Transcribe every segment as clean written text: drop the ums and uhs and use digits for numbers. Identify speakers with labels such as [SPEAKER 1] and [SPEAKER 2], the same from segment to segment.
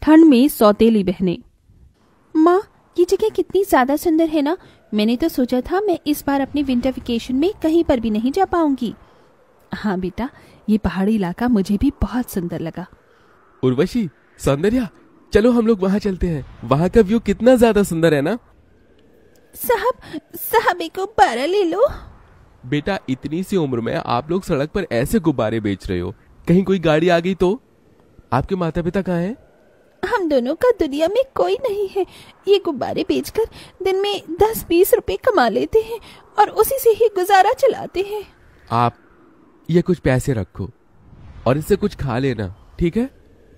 [SPEAKER 1] ठंड में सौतेली बहनें। माँ, ये जगह कितनी ज्यादा सुंदर है ना। मैंने तो सोचा था मैं इस बार अपने विंटर वेकेशन में कहीं पर भी नहीं जा पाऊंगी। हाँ बेटा, ये पहाड़ी इलाका मुझे भी बहुत सुंदर लगा।
[SPEAKER 2] उर्वशी, सौंदर्या, चलो हम लोग वहाँ चलते हैं। वहाँ का व्यू कितना ज्यादा सुंदर है ना।
[SPEAKER 1] साहब एक गुब्बारा ले लो।
[SPEAKER 2] बेटा, इतनी सी उम्र में आप लोग सड़क पर ऐसे गुब्बारे बेच रहे हो, कहीं कोई गाड़ी आ गई तो? आपके माता पिता कहाँ हैं?
[SPEAKER 1] हम दोनों का दुनिया में कोई नहीं है। ये गुब्बारे बेचकर दिन में 10-20 रुपए कमा लेते हैं और उसी से ही गुजारा चलाते हैं।
[SPEAKER 2] आप ये कुछ पैसे रखो और इससे कुछ खा लेना, ठीक है?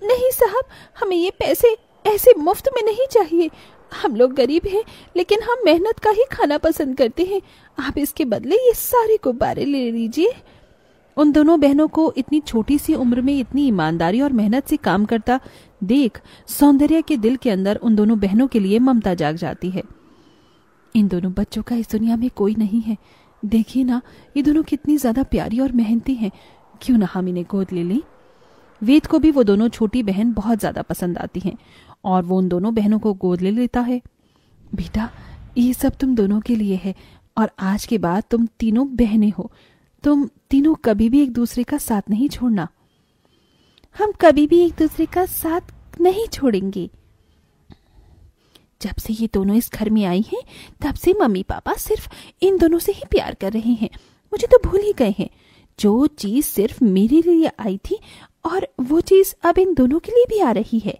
[SPEAKER 1] नहीं साहब, हमें ये पैसे ऐसे मुफ्त में नहीं चाहिए। हम लोग गरीब हैं, लेकिन हम मेहनत का ही खाना पसंद करते हैं। आप इसके बदले ये सारे गुब्बारे ले लीजिए। उन दोनों बहनों को इतनी छोटी सी उम्र में इतनी ईमानदारी और मेहनत से काम करता देख सौंदर्या के दिल के अंदर उन दोनों बहनों के लिए ममता जाग जाती है। इन दोनों बच्चों का इस दुनिया में कोई नहीं है। देखिए ना, ये दोनों कितनी ज्यादा प्यारी और मेहनती हैं। क्यों ना हम इन्हें गोद ले लें। वेद को भी वो दोनों छोटी बहन बहुत ज्यादा पसंद आती हैं और वो उन दोनों बहनों को गोद ले लेता है। बेटा, ये सब तुम दोनों के लिए है और आज के बाद तुम तीनों बहनें हो। तुम तीनों कभी भी एक दूसरे का साथ नहीं छोड़ना। हम कभी भी एक दूसरे का साथ नहीं छोड़ेंगे। जब से ये दोनों इस घर में आई हैं, तब से मम्मी पापा सिर्फ इन दोनों से ही प्यार कर रहे हैं। मुझे तो भूल ही गए हैं। जो चीज सिर्फ मेरे लिए आई थी और वो चीज अब इन दोनों के लिए भी आ रही है।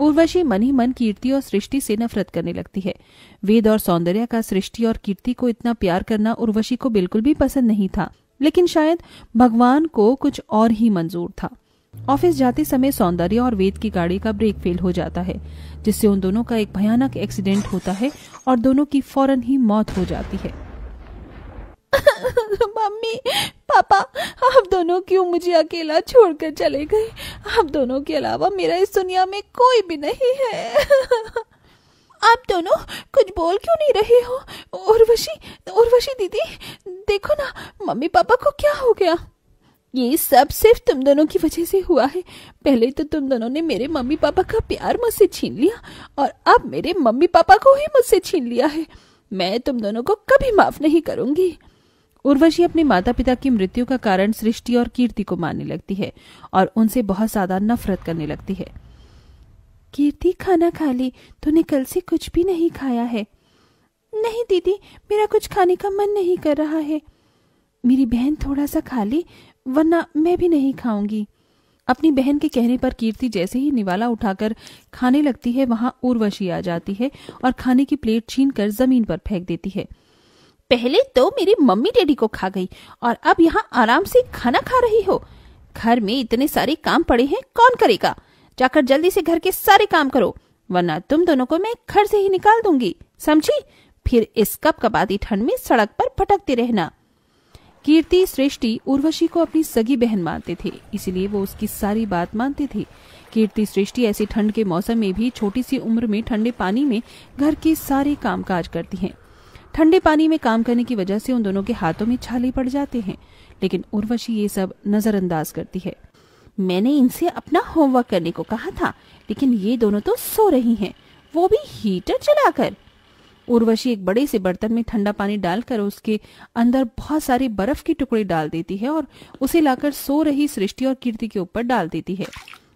[SPEAKER 1] उर्वशी मन ही मन कीर्ति और सृष्टि से नफरत करने लगती है। वेद और सौंदर्या का सृष्टि और कीर्ति को इतना प्यार करना उर्वशी को बिल्कुल भी पसंद नहीं था, लेकिन शायद भगवान को कुछ और ही मंजूर था। ऑफिस जाते समय सौंदर्या और वेद की गाड़ी का ब्रेक फेल हो जाता है, जिससे उन दोनों का एक भयानक एक्सीडेंट होता है और दोनों की फौरन ही मौत हो जाती है। मम्मी पापा, आप दोनों क्यों मुझे अकेला छोड़कर चले गए? आप दोनों के अलावा मेरा इस दुनिया में कोई भी नहीं है। आप दोनों कुछ बोल क्यों नहीं रहे हो? उर्वशी दीदी, देखो ना, मम्मी पापा को क्या हो गया? ये सब सिर्फ तुम दोनों की वजह से हुआ है। पहले तो तुम दोनों ने मेरे मम्मी पापा का प्यार मुझसे छीन लिया और अब मेरे मम्मी पापा को ही मुझसे छीन लिया है। मैं तुम दोनों को कभी माफ नहीं करूंगी। उर्वशी अपने माता पिता की मृत्यु का कारण सृष्टि और कीर्ति को मानने लगती है और उनसे बहुत ज्यादा नफरत करने लगती है। कीर्ति, खाना खा ले, तूने कल से कुछ भी नहीं खाया है। नहीं दीदी, मेरा कुछ खाने का मन नहीं कर रहा है। मेरी बहन थोड़ा सा खा ले, वरना मैं भी नहीं खाऊंगी। अपनी बहन के कहने पर कीर्ति जैसे ही निवाला उठाकर खाने लगती है, वहां उर्वशी आ जाती है और खाने की प्लेट छीनकर जमीन पर फेंक देती है। पहले तो मेरी मम्मी डैडी को खा गई और अब यहाँ आराम से खाना खा रही हो। घर में इतने सारे काम पड़े हैं, कौन करेगा? जाकर जल्दी से घर के सारे काम करो, वरना तुम दोनों को मैं घर से ही निकाल दूंगी, समझी? फिर इस कपकपाती ठंड में सड़क पर भटकते रहना। कीर्ति, सृष्टि उर्वशी को अपनी सगी बहन मानते थे, इसलिए वो उसकी सारी बात मानते थे। कीर्ति, सृष्टि ऐसी ठंड के मौसम में भी छोटी सी उम्र में ठंडे पानी में घर के सारे कामकाज करती हैं। ठंडे पानी में काम करने की वजह से उन दोनों के हाथों में छाले पड़ जाते हैं, लेकिन उर्वशी ये सब नजरअंदाज करती है। मैंने इनसे अपना होमवर्क करने को कहा था, लेकिन ये दोनों तो सो रही हैं, वो भी हीटर चलाकर। उर्वशी एक बड़े से बर्तन में ठंडा पानी डालकर उसके अंदर बहुत सारे बर्फ के टुकड़े डाल देती है और उसे लाकर सो रही सृष्टि और कीर्ति के ऊपर डाल देती है।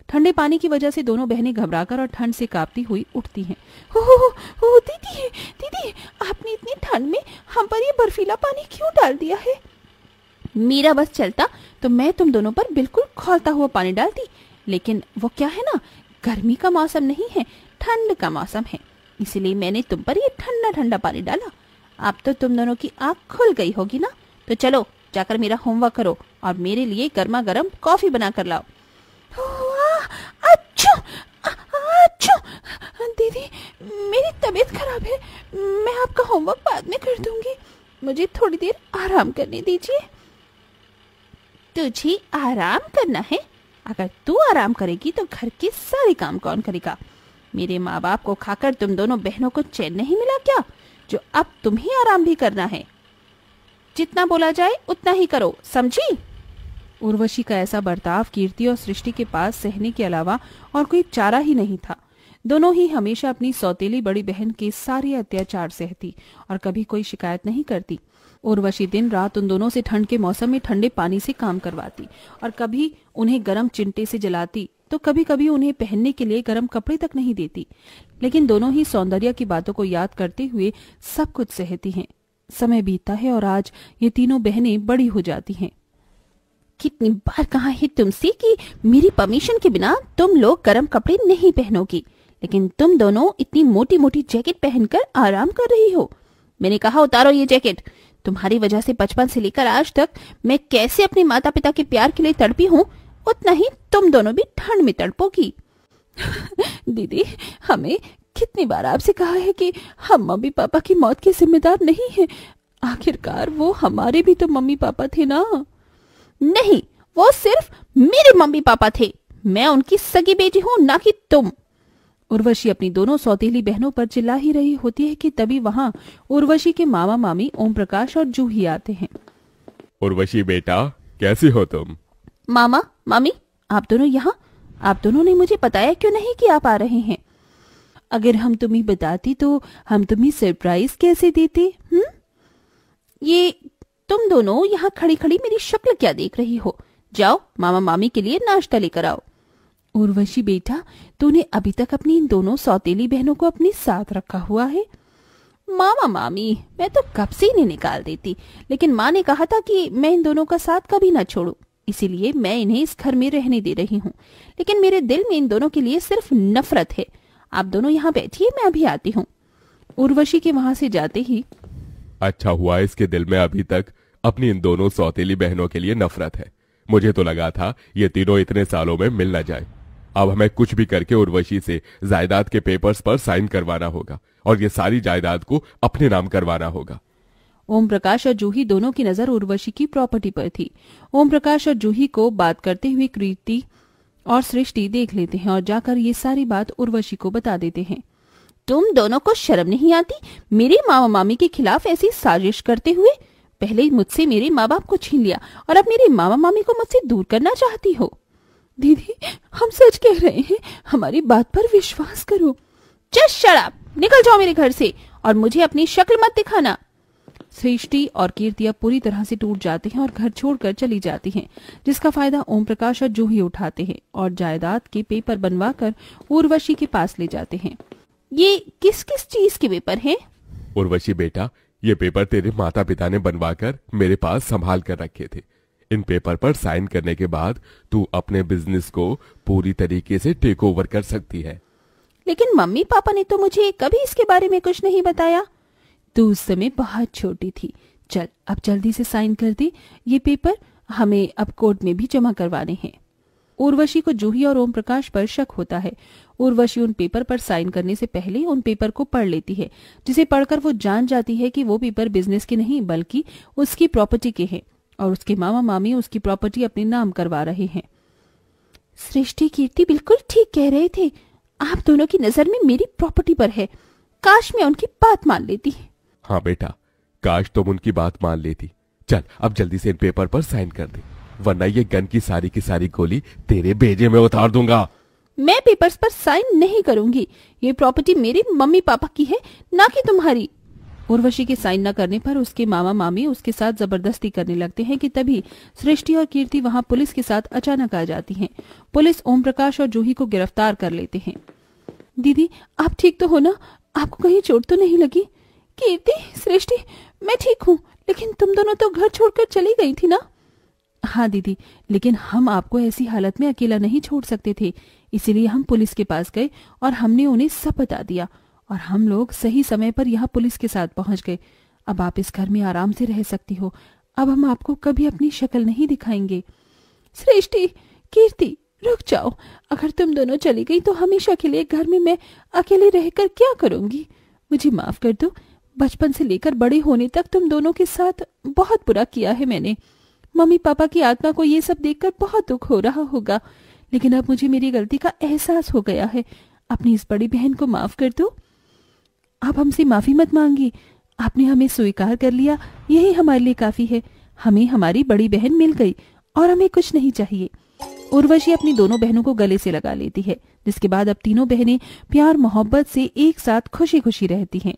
[SPEAKER 1] ठंडे पानी की वजह से दोनों बहनें घबराकर और ठंड से कांपती हुई उठती हैं। ओ दीदी, आपने इतनी ठंड में हम पर ये बर्फीला पानी क्यों डाल दिया है? मेरा बस चलता तो मैं तुम दोनों पर बिल्कुल खौलता हुआ पानी डालती, लेकिन वो क्या है ना, गर्मी का मौसम नहीं है, ठंड का मौसम है, इसलिए मैंने तुम पर ये ठंडा ठंडा पानी डाला। अब तो तुम दोनों की आँख खुल गई होगी ना, तो चलो जाकर मेरा होमवर्क करो और मेरे लिए गर्मा गर्म कॉफी बना कर लाओ। अच्छा दीदी, मेरी तबीयत खराब है, मैं आपका होमवर्क बाद में कर दूंगी, मुझे थोड़ी देर आराम करने दीजिए। तुझे आराम करना है? अगर तू आराम करेगी तो घर के सारे काम कौन करेगा? मेरे माँ बाप को खाकर तुम दोनों बहनों को चैन नहीं मिला क्या, जो अब तुम्हें आराम भी करना है? जितना बोला जाए उतना ही करो, समझी? उर्वशी का ऐसा बर्ताव कीर्ति और सृष्टि के पास सहने के अलावा और कोई चारा ही नहीं था। दोनों ही हमेशा अपनी सौतेली बड़ी बहन के सारे अत्याचार सहती और कभी कोई शिकायत नहीं करती। उर्वशी दिन रात उन दोनों से ठंड के मौसम में ठंडे पानी से काम करवाती और कभी उन्हें गर्म चिंटे से जलाती तो कभी कभी उन्हें पहनने के लिए गर्म कपड़े तक नहीं देती। लेकिन दोनों ही सौंदर्य की बातों को याद करते हुए सब कुछ सहती हैं। समय बीतता है और आज ये तीनों बहनें बड़ी हो जाती हैं। कितनी बार कहा है तुमसे कि मेरी परमिशन के बिना तुम लोग गर्म कपड़े नहीं पहनोगी, लेकिन तुम दोनों इतनी मोटी मोटी जैकेट पहनकर आराम कर रही हो। मैंने कहा उतारो ये जैकेट। तुम्हारी वजह से बचपन से लेकर आज तक मैं कैसे अपने माता पिता के प्यार के लिए तड़पी हूँ, उतना ही तुम दोनों भी ठंड में तड़पोगी। दीदी, हमें कितनी बार आपसे कहा है कि हम मम्मी पापा की मौत के जिम्मेदार नहीं हैं। आखिरकार वो हमारे भी तो मम्मी पापा थे ना। नहीं, वो सिर्फ मेरे मम्मी पापा थे। मैं उनकी सगी बेटी हूँ, ना कि तुम। उर्वशी अपनी दोनों सौतेली बहनों पर चिल्ला ही रही होती है कि तभी वहाँ उर्वशी के मामा मामी ओम प्रकाश और जूही आते हैं।
[SPEAKER 2] उर्वशी बेटा, कैसी हो तुम?
[SPEAKER 1] मामा मामी, आप दोनों यहाँ? आप दोनों ने मुझे बताया क्यों नहीं कि आप आ रहे हैं? अगर हम तुम्हें बताती तो हम तुम्हें सरप्राइज कैसे देते? ये तुम दोनों यहाँ खड़ी खड़ी मेरी शक्ल क्या देख रही हो? जाओ मामा मामी के लिए नाश्ता लेकर आओ। उर्वशी बेटा, तूने अभी तक अपनी इन दोनों सौतेली बहनों को अपने साथ रखा हुआ है? मामा मामी, मैं तो कब से इन्हें निकाल देती, लेकिन माँ ने कहा था कि मैं इन दोनों का साथ कभी न छोड़ू, इसीलिए मैं इन्हें इस घर में रहने दे रही हूँ। लेकिन मेरे दिल में इन दोनों के लिए सिर्फ नफरत है। आप दोनों यहाँ बैठिए, मैं अभी आती हूँ। उर्वशी के वहाँ से जाते ही,
[SPEAKER 2] अच्छा हुआ इसके दिल में अभी तक अपनी इन दोनों सौतेली बहनों के लिए नफरत है। मुझे तो लगा था ये तीनों इतने सालों में मिल न जाए। अब हमें कुछ भी करके उर्वशी से जायदाद के पेपर्स पर साइन करवाना होगा और ये सारी जायदाद को अपने नाम करवाना होगा।
[SPEAKER 1] ओम प्रकाश और जूही दोनों की नजर उर्वशी की प्रॉपर्टी पर थी। ओम प्रकाश और जूही को बात करते हुए कीर्ति और सृष्टि देख लेते हैं और जाकर ये सारी बात उर्वशी को बता देते हैं। तुम दोनों को शर्म नहीं आती मेरे मामा मामी के खिलाफ ऐसी साजिश करते हुए? पहले मुझसे मेरे माँ बाप को छीन लिया और अब मेरे मामा मामी को मुझसे दूर करना चाहती हो। दीदी, हम सच कह रहे हैं, हमारी बात पर विश्वास करो। जस्ट शट अप, निकल जाओ मेरे घर से और मुझे अपनी शक्ल मत दिखाना। सृष्टि और कीर्ति अब पूरी तरह से टूट जाते हैं और घर छोड़कर चली जाती हैं, जिसका फायदा ओम प्रकाश और जूही उठाते हैं और जायदाद के पेपर बनवाकर उर्वशी के पास ले जाते हैं। ये किस किस चीज के पेपर हैं?
[SPEAKER 2] उर्वशी बेटा, ये पेपर तेरे माता पिता ने बनवाकर मेरे पास संभाल कर रखे थे। इन पेपर पर साइन करने के बाद तू अपने बिजनेस को पूरी तरीके से टेक ओवर कर सकती है।
[SPEAKER 1] लेकिन मम्मी पापा ने तो मुझे कभी इसके बारे में कुछ नहीं बताया। तू उस समय बहुत छोटी थी। चल अब जल्दी से साइन कर दे। ये पेपर हमें अब कोर्ट में भी जमा करवाने हैं। उर्वशी को जूही और ओम प्रकाश पर शक होता है। उर्वशी उन पेपर पर साइन करने से पहले उन पेपर को पढ़ लेती है, जिसे पढ़कर वो जान जाती है कि वो पेपर बिजनेस के नहीं बल्कि उसकी प्रॉपर्टी के हैं और उसके मामा मामी उसकी प्रॉपर्टी अपने नाम करवा रहे हैं। सृष्टि कीर्ति बिल्कुल ठीक कह रहे थे। आप दोनों की नजर में मेरी प्रॉपर्टी पर है। काश मैं उनकी बात मान लेती।
[SPEAKER 2] हाँ बेटा, काश तुम उनकी बात मान लेती। चल अब जल्दी से इन पेपर पर साइन कर दे, वरना ये गन की सारी गोली तेरे भेजे में उतार दूंगा।
[SPEAKER 1] मैं पेपर्स पर साइन नहीं करूंगी। ये प्रॉपर्टी मेरे मम्मी पापा की है, ना कि तुम्हारी। उर्वशी के साइन न करने पर उसके मामा मामी उसके साथ जबरदस्ती करने लगते हैं कि तभी सृष्टि और कीर्ति वहां पुलिस के साथ अचानक आ जाती हैं। पुलिस ओम प्रकाश और जूही को गिरफ्तार कर लेते हैं। दीदी, आप ठीक तो हो ना? आपको कहीं चोट तो नहीं लगी? कीर्ति, सृष्टि, मैं ठीक हूँ, लेकिन तुम दोनों तो घर छोड़कर चली गई थी ना? हाँ दीदी, लेकिन हम आपको ऐसी हालत में अकेला नहीं छोड़ सकते थे, इसीलिए हम पुलिस के पास गए और हमने उन्हें सब बता दिया और हम लोग सही समय पर यहाँ पुलिस के साथ पहुंच गए। अब आप इस घर में आराम से रह सकती हो। अब हम आपको कभी अपनी शक्ल नहीं दिखाएंगे। सृष्टि, कीर्ति, रुक जाओ। अगर तुम दोनों चली गई तो हमेशा के लिए घर में मैं अकेले रहकर क्या करूंगी? मुझे माफ कर दो। बचपन से लेकर बड़े होने तक तुम दोनों के साथ बहुत बुरा किया है मैंने। मम्मी पापा की आत्मा को ये सब देखकर बहुत दुख हो रहा होगा, लेकिन अब मुझे मेरी गलती का एहसास हो गया है। अपनी इस बड़ी बहन को माफ कर दो। आप हमसे माफी मत मांगी। आपने हमें स्वीकार कर लिया, यही हमारे लिए काफी है। हमें हमारी बड़ी बहन मिल गई और हमें कुछ नहीं चाहिए। उर्वशी अपनी दोनों बहनों को गले से लगा लेती है, जिसके बाद अब तीनों बहनें प्यार मोहब्बत से एक साथ खुशी खुशी रहती हैं।